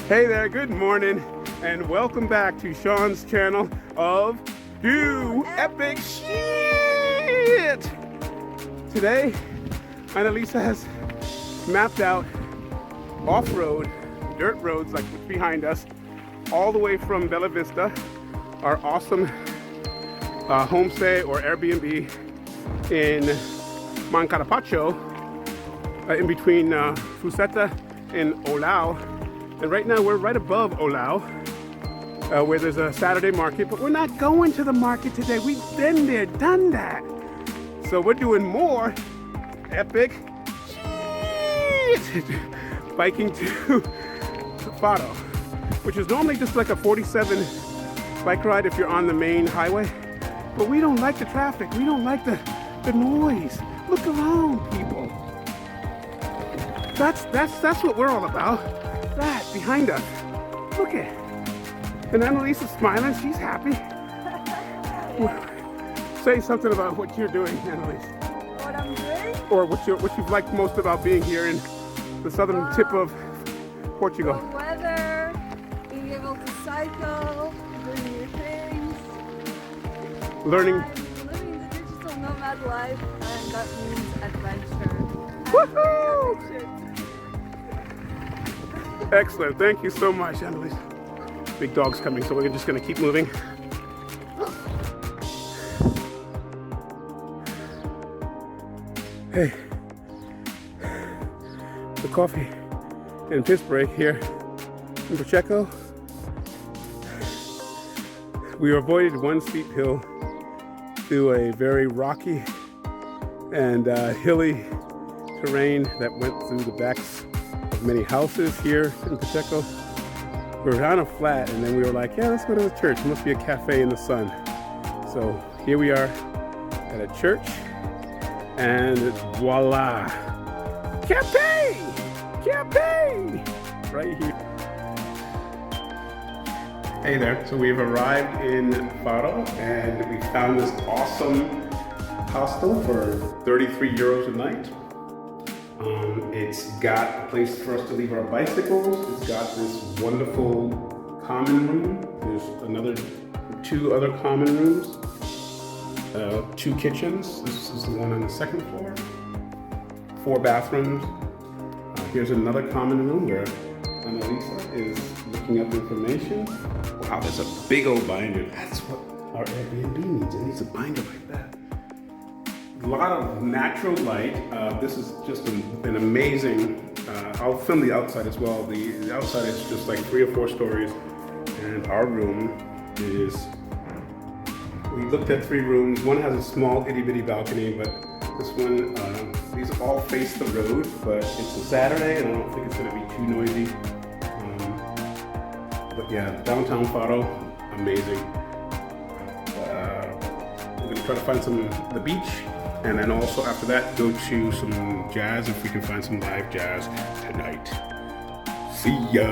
Hey there, good morning, and welcome back to Sean's channel of Do Epic Shit! Today, Annelies has mapped out off-road, dirt roads like what's behind us, all the way from Bela Vista, our awesome homestay or Airbnb in Moncarapacho, in between Fuseta and Olao. And right now we're right above Olao, where there's a Saturday market, but we're not going to the market today. We've been there, done that. So we're doing more epic shit. Biking to Faro, which is normally just like a 47 bike ride if you're on the main highway. But we don't like the traffic. We don't like the noise. Look around, people. That's what we're all about. That behind us. Look at. And Annelies is smiling. She's happy. Say something about what you're doing, Annelies. What I'm doing? Or what you've liked most about being here in the southern tip of Portugal. The weather, being able to cycle, doing new things. Learning. I'm living the digital nomad life, and that means adventure. Woohoo! Excellent. Thank you so much, Annelies. Big dog's coming, so we're just going to keep moving. Hey, the coffee and piss break here in Pacheco. We avoided one steep hill through a very rocky and hilly terrain that went through the backs of many houses here in Pacheco. We were on a flat, and then we were like, yeah, let's go to the church. It must be a cafe in the sun. So here we are at a church, and voila, cafe, right here. Hey there, so we've arrived in Faro, and we found this awesome hostel for 33 euros a night. It's got a place for us to leave our bicycles. It's got this wonderful common room. There's two other common rooms, 2 kitchens. This is the one on the second floor. 4 bathrooms. Here's another common room where Annelies is looking up information. Wow, there's a big old binder. That's what our Airbnb needs. It needs a binder like that. A lot of natural light. This is just an amazing, I'll film the outside as well. The outside is just like 3 or 4 stories, and our room is, we looked at 3 rooms. One has a small itty bitty balcony, but this one, these all face the road, but it's a Saturday and I don't think it's gonna be too noisy. But yeah, downtown Faro, amazing. We're gonna try to find the beach. And then also after that, go to some jazz if we can find some live jazz tonight. See ya!